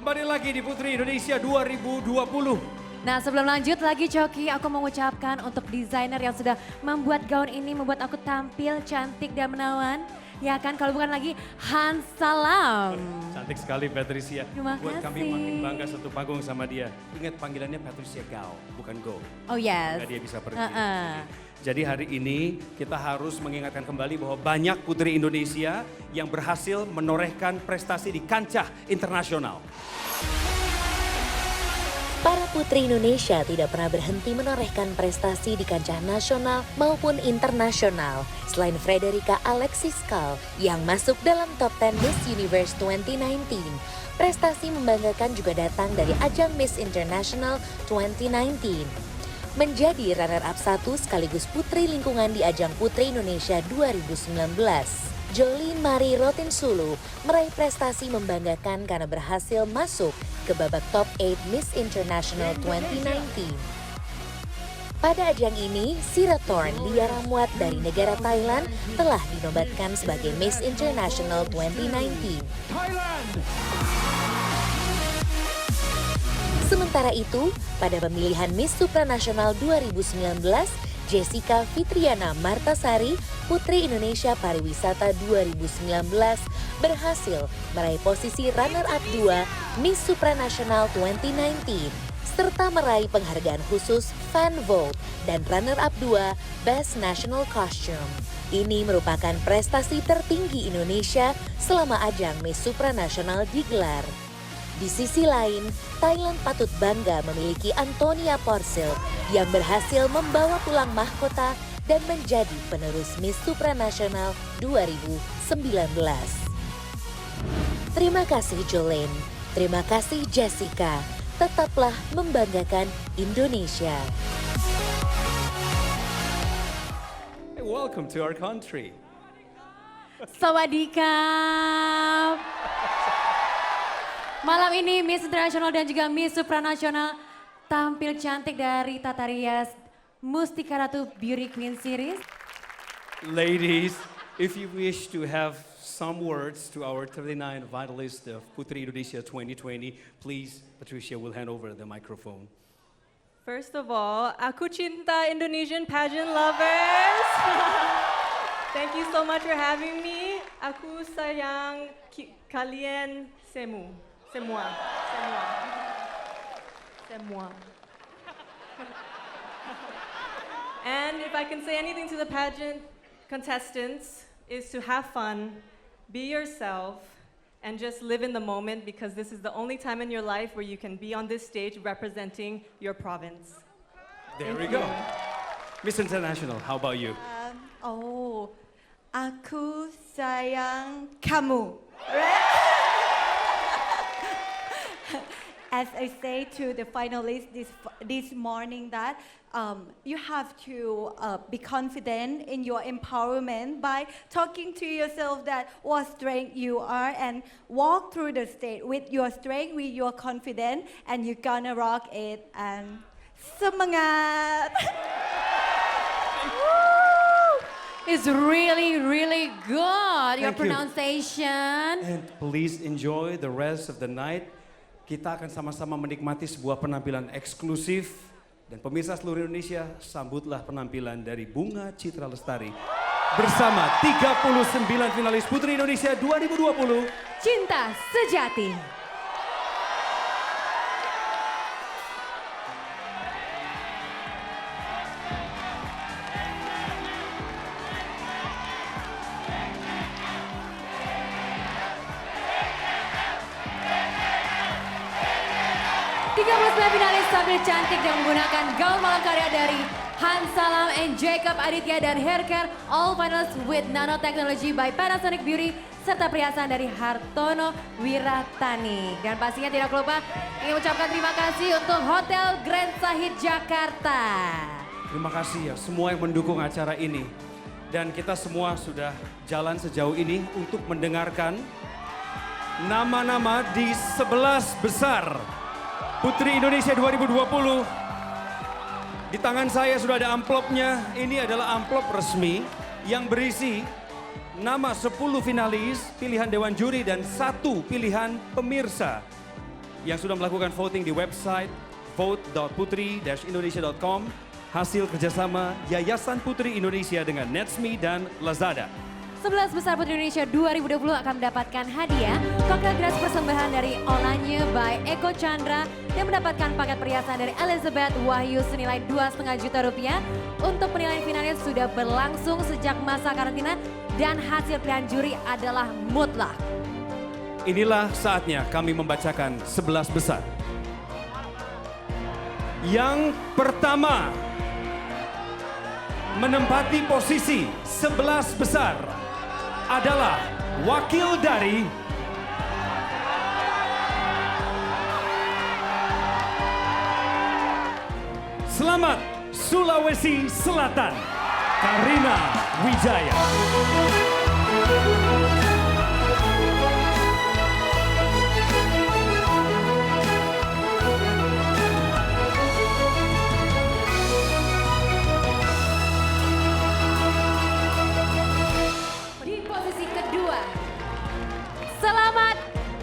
kembali lagi di Putri Indonesia 2020. Nah sebelum lanjut lagi Coki, aku mengucapkan untuk desainer yang sudah membuat gaun ini, membuat aku tampil cantik dan menawan. Ya kan, kalau bukan lagi Hans Salam. Cantik sekali Patricia. Terima Buat kami kasih. makin bangga satu panggung sama dia. Ingat panggilannya Patricia Gao, bukan Go. Oh yes. Nggak dia bisa pergi. Uh-uh. Jadi hari ini kita harus mengingatkan kembali bahwa banyak putri Indonesia yang berhasil menorehkan prestasi di kancah internasional. Para putri Indonesia tidak pernah berhenti menorehkan prestasi di kancah nasional maupun internasional. Selain Frederica Alexis Kahl yang masuk dalam top 10 Miss Universe 2019, prestasi membanggakan juga datang dari ajang Miss International 2019. Menjadi runner-up 1 sekaligus putri lingkungan di ajang Putri Indonesia 2019. Jolene Marie Rotinsulu meraih prestasi membanggakan karena berhasil masuk ke babak top 8 Miss International 2019. Pada ajang ini, Siratorn Lia Ramwat dari negara Thailand telah dinobatkan sebagai Miss International 2019. Sementara itu, pada pemilihan Miss Supranasional 2019, Jessica Fitriana Martasari, Putri Indonesia Pariwisata 2019, berhasil meraih posisi runner-up 2 Miss Supranasional 2019, serta meraih penghargaan khusus Fan Vote dan runner-up 2 Best National Costume. Ini merupakan prestasi tertinggi Indonesia selama ajang Miss Supranasional digelar. Di sisi lain, Thailand patut bangga memiliki Antonia Porcel yang berhasil membawa pulang mahkota dan menjadi penerus Miss Supranasional 2019. Terima kasih Jolene, terima kasih Jessica, tetaplah membanggakan Indonesia. Hey, welcome to our country. Sawadikap. Malam ini Miss Internasional dan juga Miss Supranasional tampil cantik dari tata rias Mustika Ratu Beauty Queen Series. Ladies, if you wish to have some words to our 39 finalists of Putri Indonesia 2020, please, Patricia will hand over the microphone. First of all, aku cinta Indonesian pageant lovers. Thank you so much for having me. Aku sayang kalian semua. And if I can say anything to the pageant contestants is to have fun, be yourself, and just live in the moment because this is the only time in your life where you can be on this stage representing your province. There we go. Miss International, how about you? Aku sayang kamu. As I say to the finalists this morning that you have to be confident in your empowerment by talking to yourself that what strength you are and walk through the stage with your strength, with your confidence, and you're gonna rock it and semangat! It's really, really good, your Thank you. pronunciation. And please enjoy the rest of the night. Kita akan sama-sama menikmati sebuah penampilan eksklusif. Dan pemirsa seluruh Indonesia, sambutlah penampilan dari Bunga Citra Lestari. Bersama 39 finalis Putri Indonesia 2020. Cinta Sejati. Finalis tampil cantik dan menggunakan gaun malam karya dari Hans Salam and Jacob Aditya dan haircare all finals with nanotechnology by Panasonic Beauty serta perhiasan dari Hartono Wiratani. Dan pastinya tidak lupa ingin mengucapkan terima kasih untuk Hotel Grand Sahid Jakarta. Terima kasih ya semua yang mendukung acara ini. Dan kita semua sudah jalan sejauh ini untuk mendengarkan nama-nama di 11 besar Putri Indonesia 2020. Di tangan saya sudah ada amplopnya. Ini adalah amplop resmi yang berisi nama 10 finalis, pilihan Dewan Juri dan 1 pilihan pemirsa. yang sudah melakukan voting di website vote.putri-indonesia.com, hasil kerjasama Yayasan Putri Indonesia dengan Netsme dan Lazada. 11 Besar Putri Indonesia 2020 akan mendapatkan hadiah koktail gratis persembahan dari Olanye by Eko Chandra dan mendapatkan paket perhiasan dari Elizabeth Wahyu senilai 2,5 juta rupiah. Untuk penilaian finalnya sudah berlangsung sejak masa karantina dan hasil pilihan juri adalah mutlak. Inilah saatnya kami membacakan 11 besar. Yang pertama, menempati posisi 11 besar adalah wakil dari Selamat Sulawesi Selatan, Karina Wijaya. Di posisi kedua, selamat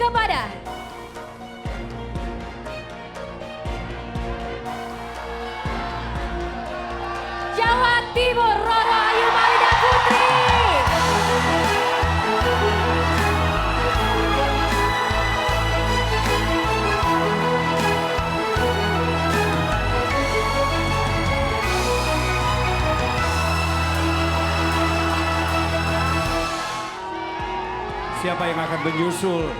kepada Jawa Timur, Roro Ayu Malinda Putri. Siapa yang akan menyusul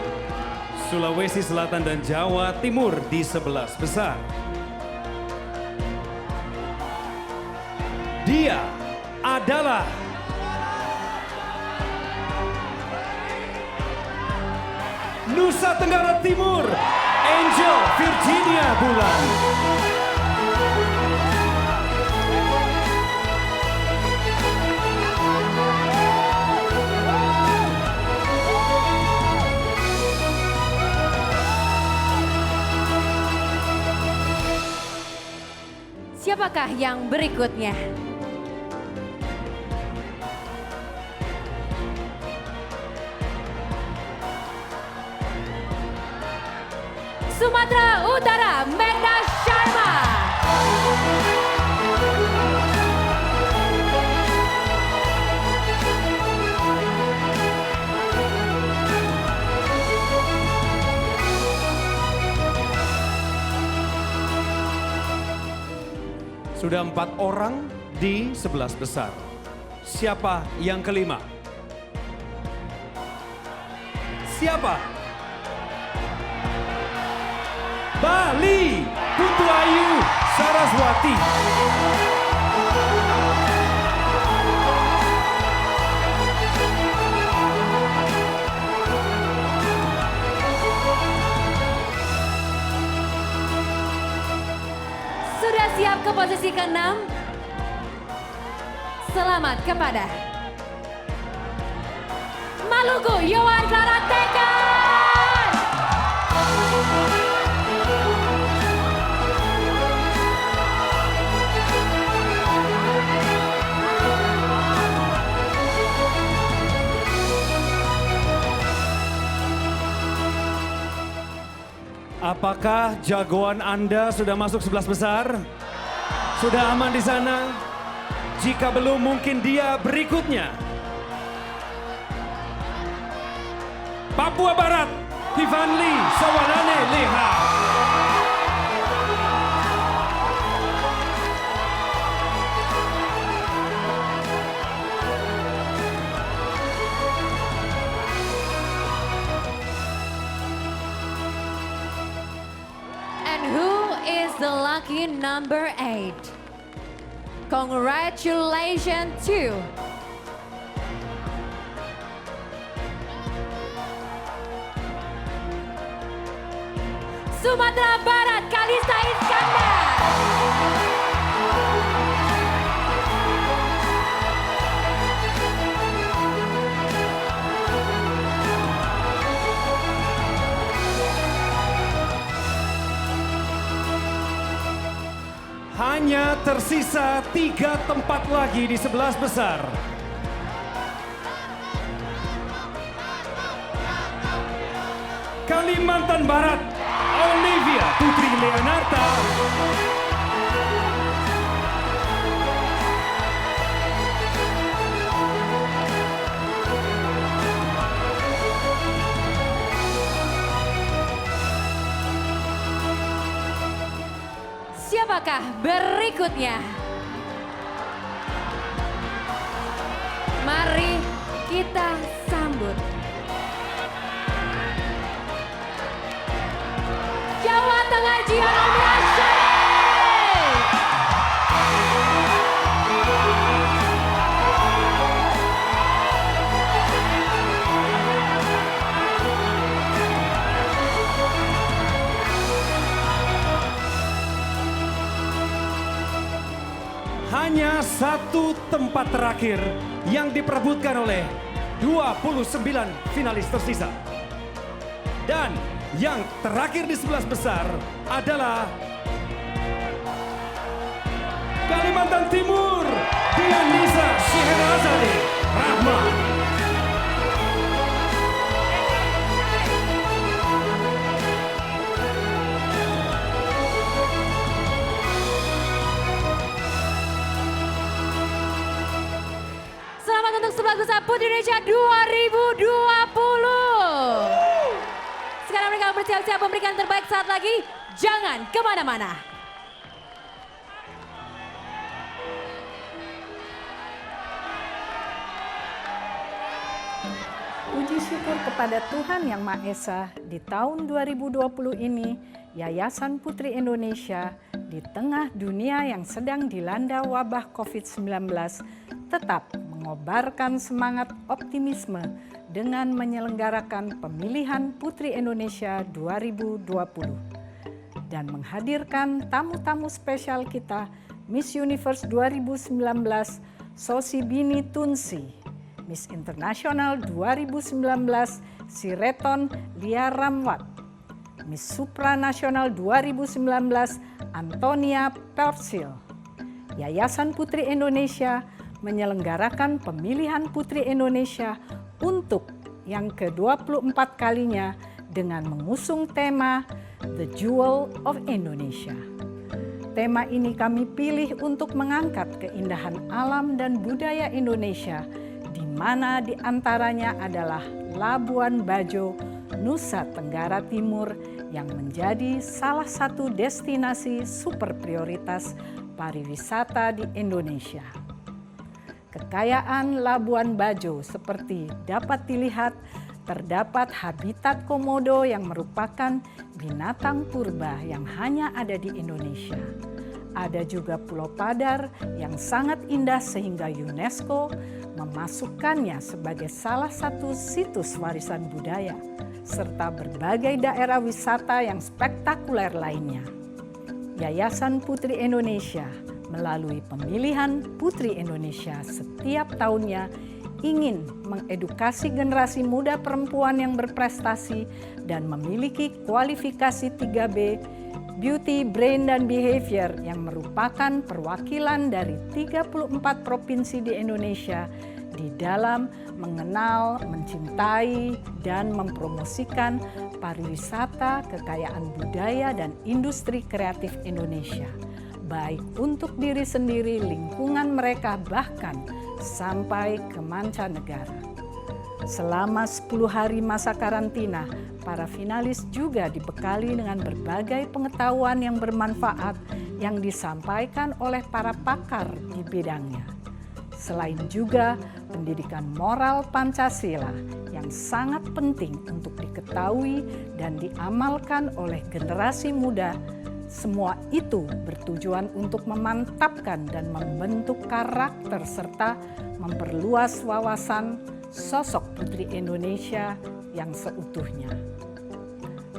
Sulawesi Selatan dan Jawa Timur di 11 besar? Dia adalah Nusa Tenggara Timur, Angel Virginia Bulan. Siapakah yang berikutnya? Sumatera Utara, Megna Sharma. Sudah 4 orang di 11 besar. Siapa yang kelima? Siapa? Bali, Putu Ayu Saraswati. Sudah siap ke posisi ke-6? Selamat kepada Maluku, Yohan Clara Tekan. Apakah jagoan Anda sudah masuk 11 besar? Sudah aman di sana? Jika belum, mungkin dia berikutnya. Papua Barat, Tivanli Sawanane Leha. And who is the lucky number 8? Congratulations to Sumatera Barat, Kalista Iskandar. Hanya tersisa 3 tempat lagi di 11 besar. Kalimantan Barat, Olivia Putri Leonarta. Siapakah berikutnya? Mari kita sambut Jawa Tengah Giovanna Syarif. Hanya satu tempat terakhir yang diperebutkan oleh 29 finalis tersisa. Dan yang terakhir di 11 besar adalah Kalimantan Timur, Dianisa Shiherazade Rahman. Selamat untuk 11 besar Putri Indonesia 2020. Sekarang mereka bersiap-siap memberikan terbaik saat lagi. Jangan kemana-mana. Puji syukur kepada Tuhan Yang Maha Esa, di tahun 2020 ini, Yayasan Putri Indonesia di tengah dunia yang sedang dilanda wabah COVID-19 tetap mengobarkan semangat optimisme dengan menyelenggarakan pemilihan Putri Indonesia 2020 dan menghadirkan tamu-tamu spesial kita, Miss Universe 2019 Sosibini Tunsi, Miss International 2019 Sireton Lia Ramwat, Miss Supranasional 2019 Antonia Persil. Yayasan Putri Indonesia menyelenggarakan pemilihan Putri Indonesia untuk yang ke-24 kalinya dengan mengusung tema The Jewel of Indonesia. Tema ini kami pilih untuk mengangkat keindahan alam dan budaya Indonesia, di mana di antaranya adalah Labuan Bajo, Nusa Tenggara Timur yang menjadi salah satu destinasi super prioritas pariwisata di Indonesia. Kekayaan Labuan Bajo seperti dapat dilihat, terdapat habitat komodo yang merupakan binatang purba yang hanya ada di Indonesia. Ada juga Pulau Padar yang sangat indah sehingga UNESCO memasukkannya sebagai salah satu situs warisan budaya, serta berbagai daerah wisata yang spektakuler lainnya. Yayasan Putri Indonesia melalui pemilihan Putri Indonesia setiap tahunnya ingin mengedukasi generasi muda perempuan yang berprestasi dan memiliki kualifikasi 3B, Beauty, Brain, dan Behavior yang merupakan perwakilan dari 34 provinsi di Indonesia di dalam mengenal, mencintai, dan mempromosikan pariwisata, kekayaan budaya, dan industri kreatif Indonesia, baik untuk diri sendiri, lingkungan mereka, bahkan sampai ke mancanegara. Selama 10 hari masa karantina, para finalis juga dibekali dengan berbagai pengetahuan yang bermanfaat yang disampaikan oleh para pakar di bidangnya. Selain juga pendidikan moral Pancasila yang sangat penting untuk diketahui dan diamalkan oleh generasi muda. Semua itu bertujuan untuk memantapkan dan membentuk karakter serta memperluas wawasan sosok Putri Indonesia yang seutuhnya.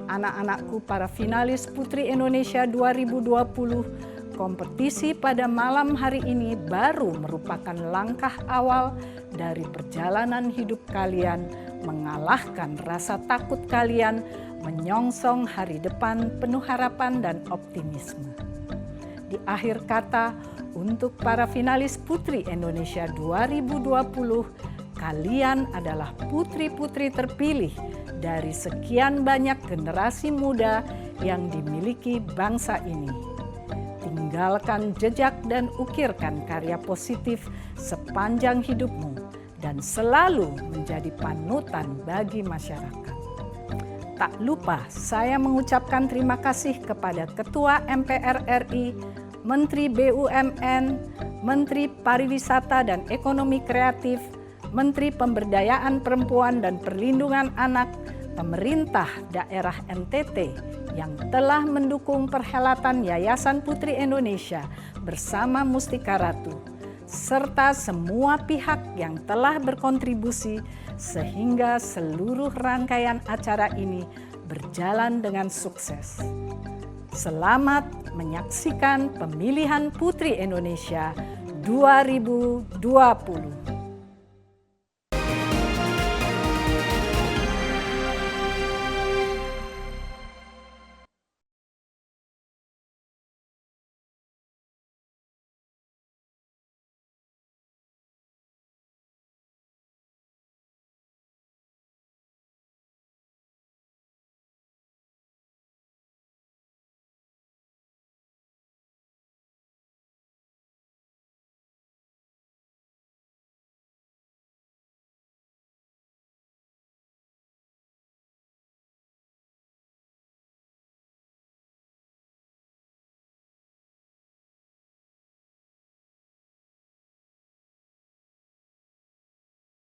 Anak-anakku para finalis Putri Indonesia 2020, kompetisi pada malam hari ini baru merupakan langkah awal dari perjalanan hidup kalian mengalahkan rasa takut kalian menyongsong hari depan penuh harapan dan optimisme. Di akhir kata, untuk para finalis Putri Indonesia 2020, kalian adalah putri-putri terpilih dari sekian banyak generasi muda yang dimiliki bangsa ini. Tinggalkan jejak dan ukirkan karya positif sepanjang hidupmu dan selalu menjadi panutan bagi masyarakat. Tak lupa saya mengucapkan terima kasih kepada Ketua MPR RI, Menteri BUMN, Menteri Pariwisata dan Ekonomi Kreatif, Menteri Pemberdayaan Perempuan dan Perlindungan Anak, pemerintah daerah NTT yang telah mendukung perhelatan Yayasan Putri Indonesia bersama Mustika Ratu, serta semua pihak yang telah berkontribusi sehingga seluruh rangkaian acara ini berjalan dengan sukses. Selamat menyaksikan pemilihan Putri Indonesia 2020.